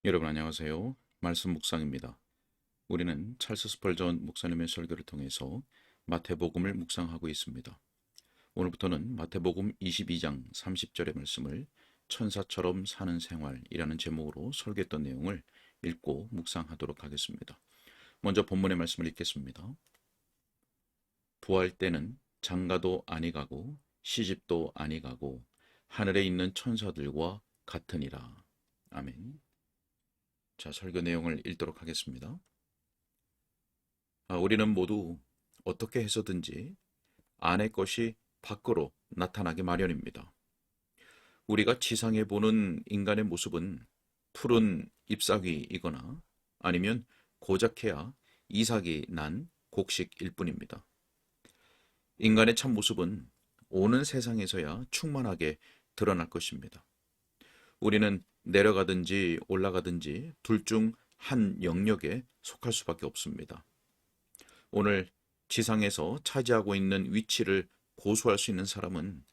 여러분 안녕하세요. 말씀 묵상입니다. 우리는 찰스 스펄전 목사님의 설교를 통해서 마태복음을 묵상하고 있습니다. 오늘부터는 마태복음 22장 30절의 말씀을 천사처럼 사는 생활이라는 제목으로 설교했던 내용을 읽고 묵상하도록 하겠습니다. 먼저 본문의 말씀을 읽겠습니다. 부할 때는 장가도 아니 가고 시집도 아니 가고 하늘에 있는 천사들과 같으니라. 아멘. 자, 설교 내용을 읽도록 하겠습니다. 우리는 모두 어떻게 해서든지 안의 것이 밖으로 나타나기 마련입니다. 우리가 지상에 보는 인간의 모습은 푸른 잎사귀이거나 아니면 고작해야 이삭이 난 곡식일 뿐입니다. 인간의 참 모습은 오는 세상에서야 충만하게 드러날 것입니다. 우리는 내려가든지 올라가든지 둘 중 한 영역에 속할 수밖에 없습니다. 오늘 지상에서 차지하고 있는 위치를 고수할 수 있는 사람은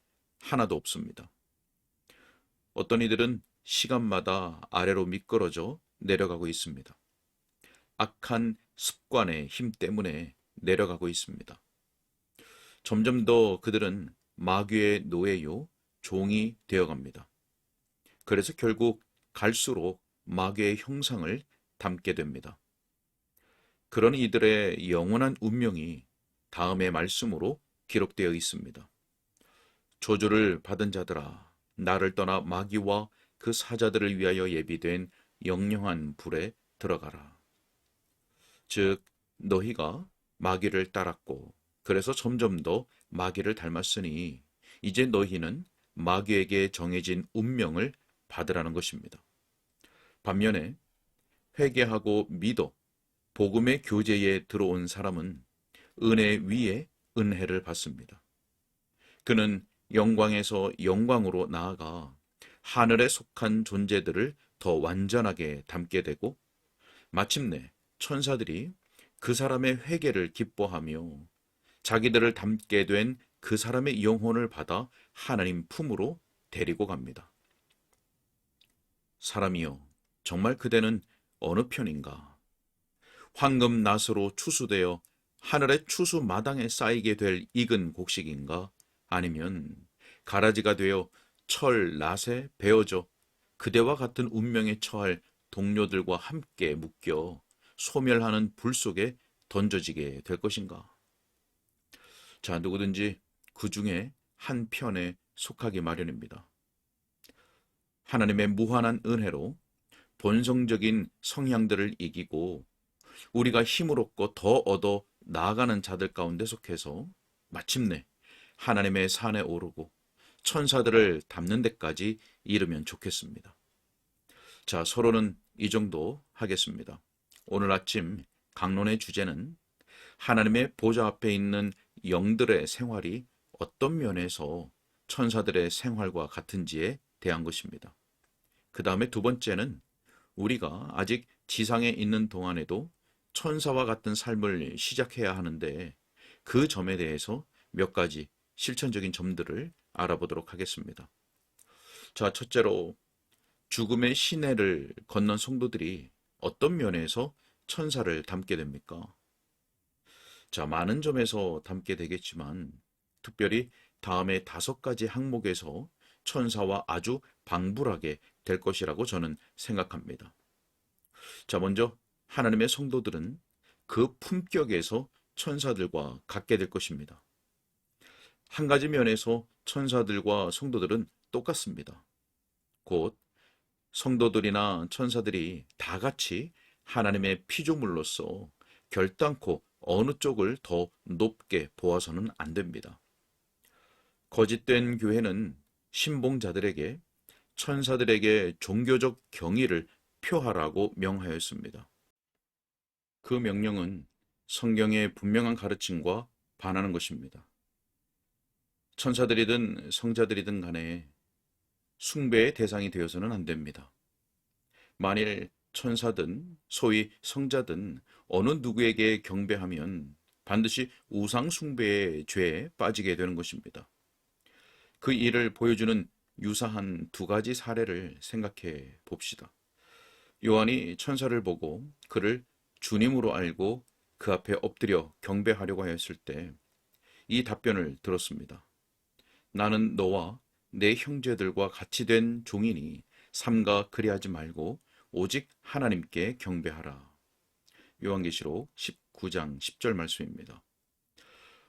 하나도 없습니다. 어떤 이들은 시간마다 아래로 미끄러져 내려가고 있습니다. 악한 습관의 힘 때문에 내려가고 있습니다. 점점 더 그들은 마귀의 노예요, 종이 되어갑니다. 그래서 결국 갈수록 마귀의 형상을 담게 됩니다. 그런 이들의 영원한 운명이 다음의 말씀으로 기록되어 있습니다. 저주를 받은 자들아, 나를 떠나 마귀와 그 사자들을 위하여 예비된 영영한 불에 들어가라. 즉, 너희가 마귀를 따랐고 그래서 점점 더 마귀를 닮았으니 이제 너희는 마귀에게 정해진 운명을 받으라는 것입니다. 반면에 회개하고 믿어 복음의 교제에 들어온 사람은 은혜 위에 은혜를 받습니다. 그는 영광에서 영광으로 나아가 하늘에 속한 존재들을 더 완전하게 담게 되고 마침내 천사들이 그 사람의 회개를 기뻐하며 자기들을 담게 된 그 사람의 영혼을 받아 하나님 품으로 데리고 갑니다. 사람이여, 정말 그대는 어느 편인가? 황금 낫으로 추수되어 하늘의 추수 마당에 쌓이게 될 익은 곡식인가? 아니면 가라지가 되어 철 낫에 베어져 그대와 같은 운명에 처할 동료들과 함께 묶여 소멸하는 불 속에 던져지게 될 것인가? 자, 누구든지 그 중에 한 편에 속하기 마련입니다. 하나님의 무한한 은혜로 본성적인 성향들을 이기고 우리가 힘을 얻고 더 얻어 나아가는 자들 가운데 속해서 마침내 하나님의 산에 오르고 천사들을 담는 데까지 이르면 좋겠습니다. 자, 서로는 이 정도 하겠습니다. 오늘 아침 강론의 주제는 하나님의 보좌 앞에 있는 영들의 생활이 어떤 면에서 천사들의 생활과 같은지에 대한 것입니다. 그 다음에 두 번째는 우리가 아직 지상에 있는 동안에도 천사와 같은 삶을 시작해야 하는데 그 점에 대해서 몇 가지 실천적인 점들을 알아보도록 하겠습니다. 자, 첫째로 죽음의 시내를 건넌 성도들이 어떤 면에서 천사를 닮게 됩니까? 자, 많은 점에서 닮게 되겠지만 특별히 다음의 5가지 항목에서 천사와 아주 방불하게 될 것이라고 저는 생각합니다. 자, 먼저 하나님의 성도들은 그 품격에서 천사들과 같게 될 것입니다. 한 가지 면에서 천사들과 성도들은 똑같습니다. 곧 성도들이나 천사들이 다 같이 하나님의 피조물로서 결단코 어느 쪽을 더 높게 보아서는 안 됩니다. 거짓된 교회는 신봉자들에게 천사들에게 종교적 경의를 표하라고 명하였습니다. 그 명령은 성경의 분명한 가르침과 반하는 것입니다. 천사들이든 성자들이든 간에 숭배의 대상이 되어서는 안 됩니다. 만일 천사든 소위 성자든 어느 누구에게 경배하면 반드시 우상 숭배의 죄에 빠지게 되는 것입니다. 그 일을 보여주는 유사한 2가지 사례를 생각해 봅시다. 요한이 천사를 보고 그를 주님으로 알고 그 앞에 엎드려 경배하려고 하였을 때 이 답변을 들었습니다. 나는 너와 내 형제들과 같이 된 종이니 삼가 그리하지 말고 오직 하나님께 경배하라. 요한계시록 19장 10절 말씀입니다.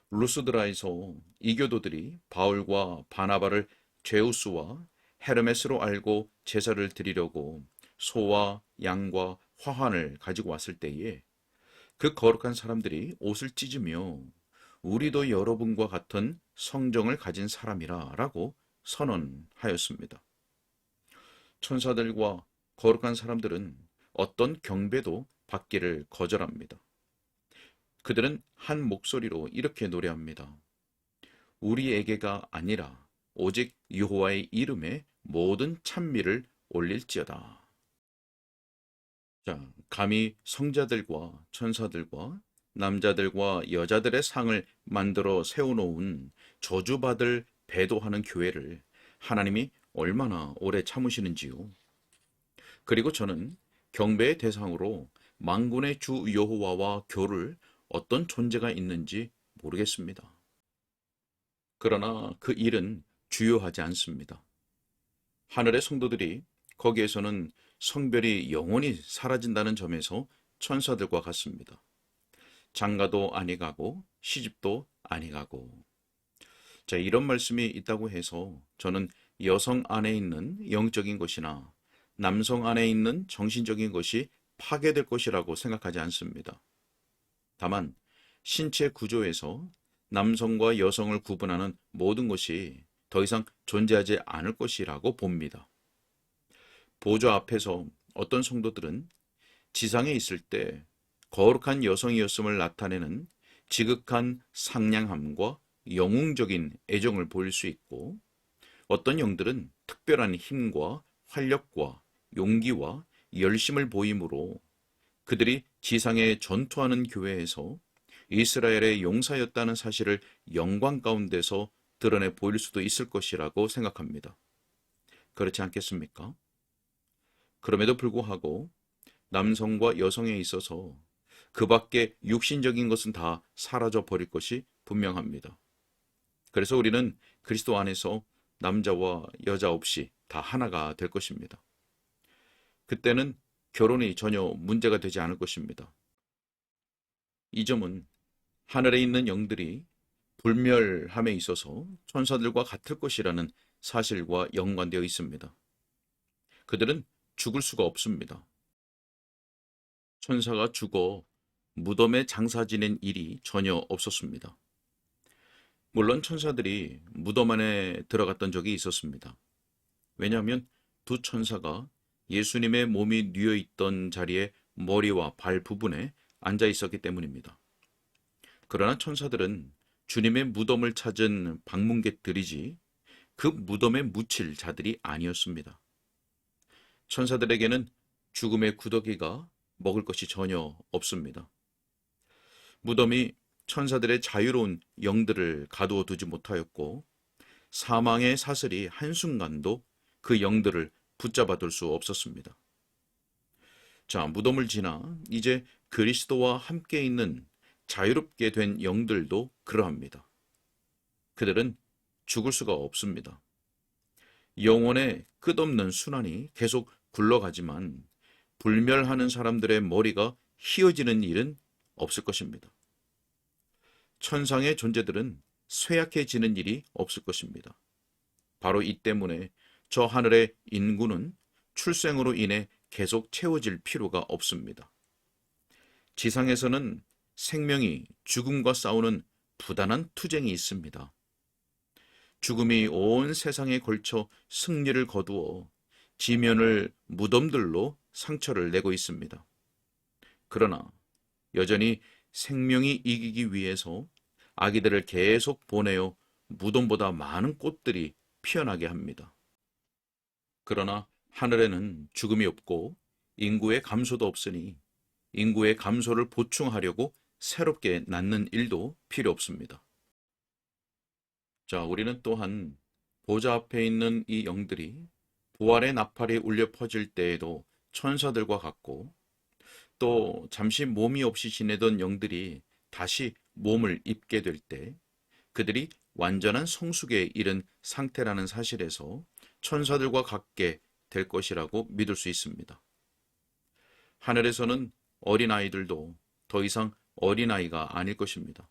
루스드라에서 이교도들이 바울과 바나바를 제우스와 헤르메스로 알고 제사를 드리려고 소와 양과 화환을 가지고 왔을 때에 그 거룩한 사람들이 옷을 찢으며 우리도 여러분과 같은 성정을 가진 사람이라 라고 선언하였습니다. 천사들과 거룩한 사람들은 어떤 경배도 받기를 거절합니다. 그들은 한 목소리로 이렇게 노래합니다. 우리에게가 아니라 오직 여호와의 이름에 모든 찬미를 올릴지어다. 자, 감히 성자들과 천사들과 남자들과 여자들의 상을 만들어 세워놓은 저주받을 배도하는 교회를 하나님이 얼마나 오래 참으시는지요. 그리고 저는 경배의 대상으로 만군의 주 여호와와 교를 어떤 존재가 있는지 모르겠습니다. 그러나 그 일은 주요하지 않습니다. 하늘의 성도들이 거기에서는 성별이 영원히 사라진다는 점에서 천사들과 같습니다. 장가도 아니 가고 시집도 아니 가고. 자, 이런 말씀이 있다고 해서 저는 여성 안에 있는 영적인 것이나 남성 안에 있는 정신적인 것이 파괴될 것이라고 생각하지 않습니다. 다만 신체 구조에서 남성과 여성을 구분하는 모든 것이 더 이상 존재하지 않을 것이라고 봅니다. 보좌 앞에서 어떤 성도들은 지상에 있을 때 거룩한 여성이었음을 나타내는 지극한 상냥함과 영웅적인 애정을 보일 수 있고, 어떤 영들은 특별한 힘과 활력과 용기와 열심을 보이므로 그들이 지상에 전투하는 교회에서 이스라엘의 용사였다는 사실을 영광 가운데서 드러내 보일 수도 있을 것이라고 생각합니다. 그렇지 않겠습니까? 그럼에도 불구하고 남성과 여성에 있어서 그 밖에 육신적인 것은 다 사라져 버릴 것이 분명합니다. 그래서 우리는 그리스도 안에서 남자와 여자 없이 다 하나가 될 것입니다. 그때는 결혼이 전혀 문제가 되지 않을 것입니다. 이 점은 하늘에 있는 영들이 불멸함에 있어서 천사들과 같을 것이라는 사실과 연관되어 있습니다. 그들은 죽을 수가 없습니다. 천사가 죽어 무덤에 장사 지낸 일이 전혀 없었습니다. 물론 천사들이 무덤 안에 들어갔던 적이 있었습니다. 왜냐하면 두 천사가 예수님의 몸이 뉘어 있던 자리에 머리와 발 부분에 앉아 있었기 때문입니다. 그러나 천사들은 주님의 무덤을 찾은 방문객들이지 그 무덤에 묻힐 자들이 아니었습니다. 천사들에게는 죽음의 구더기가 먹을 것이 전혀 없습니다. 무덤이 천사들의 자유로운 영들을 가두어 두지 못하였고, 사망의 사슬이 한순간도 그 영들을 붙잡아 둘 수 없었습니다. 자, 무덤을 지나 이제 그리스도와 함께 있는 자유롭게 된 영들도 그러합니다. 그들은 죽을 수가 없습니다. 영혼의 끝없는 순환이 계속 굴러가지만 불멸하는 사람들의 머리가 휘어지는 일은 없을 것입니다. 천상의 존재들은 쇠약해지는 일이 없을 것입니다. 바로 이 때문에 저 하늘의 인구는 출생으로 인해 계속 채워질 필요가 없습니다. 지상에서는 생명이 죽음과 싸우는 부단한 투쟁이 있습니다. 죽음이 온 세상에 걸쳐 승리를 거두어 지면을 무덤들로 상처를 내고 있습니다. 그러나 여전히 생명이 이기기 위해서 아기들을 계속 보내어 무덤보다 많은 꽃들이 피어나게 합니다. 그러나 하늘에는 죽음이 없고 인구의 감소도 없으니 인구의 감소를 보충하려고 새롭게 낳는 일도 필요 없습니다. 자, 우리는 또한 보좌 앞에 있는 이 영들이 부활의 나팔이 울려 퍼질 때에도 천사들과 같고, 또 잠시 몸이 없이 지내던 영들이 다시 몸을 입게 될 때 그들이 완전한 성숙에 이른 상태라는 사실에서 천사들과 같게 될 것이라고 믿을 수 있습니다. 하늘에서는 어린아이들도 더 이상 어린아이가 아닐 것입니다.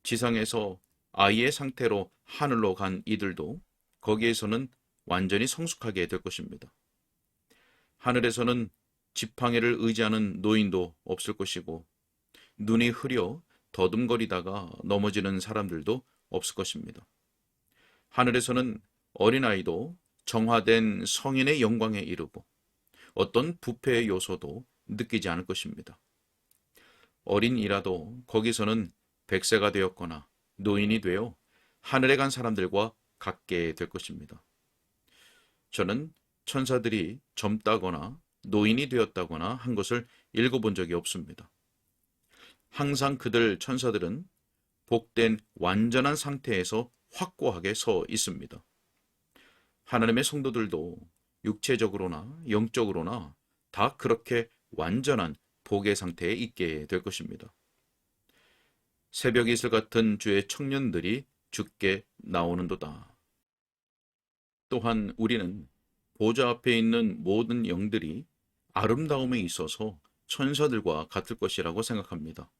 지상에서 아이의 상태로 하늘로 간 이들도 거기에서는 완전히 성숙하게 될 것입니다. 하늘에서는 지팡이를 의지하는 노인도 없을 것이고, 눈이 흐려 더듬거리다가 넘어지는 사람들도 없을 것입니다. 하늘에서는 어린아이도 정화된 성인의 영광에 이르고 어떤 부패의 요소도 느끼지 않을 것입니다. 어린이라도 거기서는 100세가 되었거나 노인이 되어 하늘에 간 사람들과 같게 될 것입니다. 저는 천사들이 젊다거나 노인이 되었다거나 한 것을 읽어본 적이 없습니다. 항상 그들 천사들은 복된 완전한 상태에서 확고하게 서 있습니다. 하나님의 성도들도 육체적으로나 영적으로나 다 그렇게 완전한 복의 상태에 있게 될 것입니다. 새벽 이슬 같은 주의 청년들이 주께 나오는도다. 또한 우리는 보좌 앞에 있는 모든 영들이 아름다움에 있어서 천사들과 같을 것이라고 생각합니다.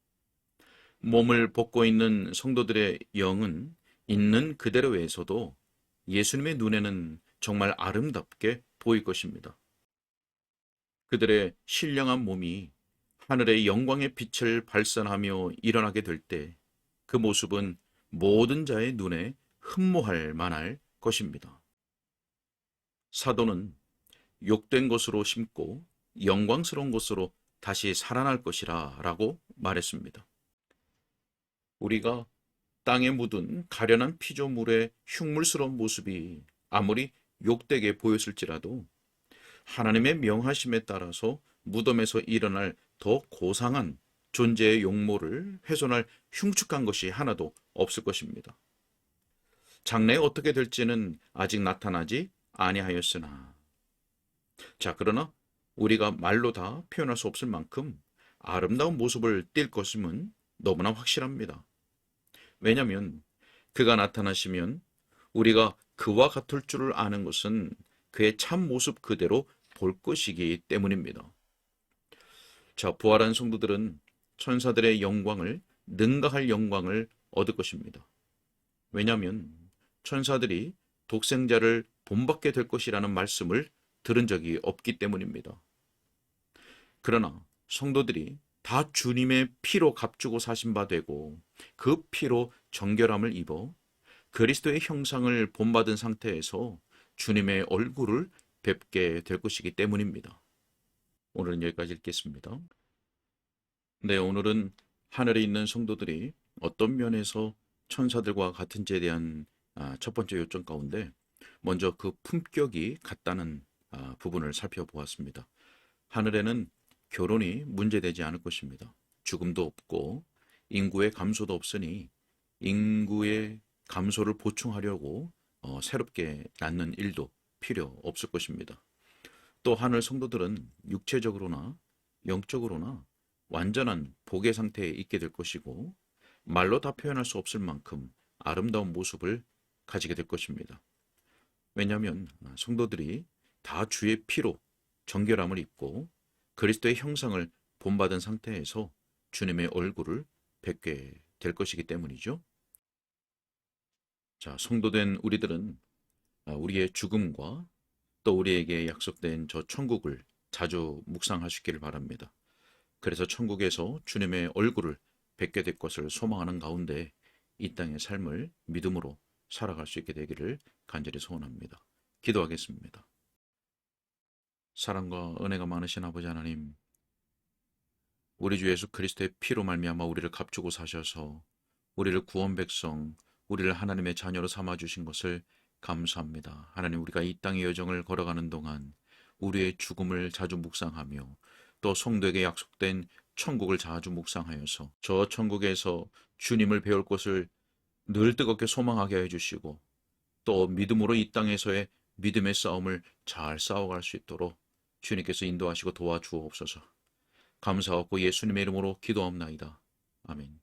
몸을 벗고 있는 성도들의 영은 있는 그대로에서도 예수님의 눈에는 정말 아름답게 보일 것입니다. 그들의 신령한 몸이 하늘의 영광의 빛을 발산하며 일어나게 될 때 그 모습은 모든 자의 눈에 흠모할 만할 것입니다. 사도는 욕된 것으로 심고 영광스러운 것으로 다시 살아날 것이라 라고 말했습니다. 우리가 땅에 묻은 가련한 피조물의 흉물스러운 모습이 아무리 욕되게 보였을지라도 하나님의 명하심에 따라서 무덤에서 일어날 더 고상한 존재의 용모를 훼손할 흉측한 것이 하나도 없을 것입니다. 장래에 어떻게 될지는 아직 나타나지 아니하였으나, 그러나 우리가 말로 다 표현할 수 없을 만큼 아름다운 모습을 띌 것임은 너무나 확실합니다. 왜냐하면 그가 나타나시면 우리가 그와 같을 줄을 아는 것은 그의 참 모습 그대로 볼 것이기 때문입니다. 부활한 성도들은 천사들의 영광을 능가할 영광을 얻을 것입니다. 왜냐하면 천사들이 독생자를 본받게 될 것이라는 말씀을 들은 적이 없기 때문입니다. 그러나 성도들이 다 주님의 피로 값주고 사신 바 되고 그 피로 정결함을 입어 그리스도의 형상을 본받은 상태에서 주님의 얼굴을 뵙게 될 것이기 때문입니다. 오늘은 여기까지 읽겠습니다. 오늘은 하늘에 있는 성도들이 어떤 면에서 천사들과 같은지에 대한 첫 번째 요점 가운데 먼저 그 품격이 같다는 부분을 살펴보았습니다. 하늘에는 결혼이 문제되지 않을 것입니다. 죽음도 없고 인구의 감소도 없으니 인구의 감소를 보충하려고 새롭게 낳는 일도 필요 없을 것입니다. 또 하늘 성도들은 육체적으로나 영적으로나 완전한 복의 상태에 있게 될 것이고 말로 다 표현할 수 없을 만큼 아름다운 모습을 가지게 될 것입니다. 왜냐하면 성도들이 다 주의 피로 정결함을 입고 그리스도의 형상을 본받은 상태에서 주님의 얼굴을 뵙게 될 것이기 때문이죠. 성도된 우리들은 우리의 죽음과 또 우리에게 약속된 저 천국을 자주 묵상하시기를 바랍니다. 그래서 천국에서 주님의 얼굴을 뵙게 될 것을 소망하는 가운데 이 땅의 삶을 믿음으로 살아갈 수 있게 되기를 간절히 소원합니다. 기도하겠습니다. 사랑과 은혜가 많으신 아버지 하나님, 우리 주 예수 그리스도의 피로 말미암아 우리를 값주고 사셔서 우리를 구원 백성, 우리를 하나님의 자녀로 삼아주신 것을 감사합니다. 하나님, 우리가 이 땅의 여정을 걸어가는 동안 우리의 죽음을 자주 묵상하며 또 성도에게 약속된 천국을 자주 묵상하여서 저 천국에서 주님을 배울 것을 늘 뜨겁게 소망하게 해주시고 또 믿음으로 이 땅에서의 믿음의 싸움을 잘 싸워갈 수 있도록 주님께서 인도하시고 도와주옵소서. 감사하고 예수님의 이름으로 기도합나이다. 아멘.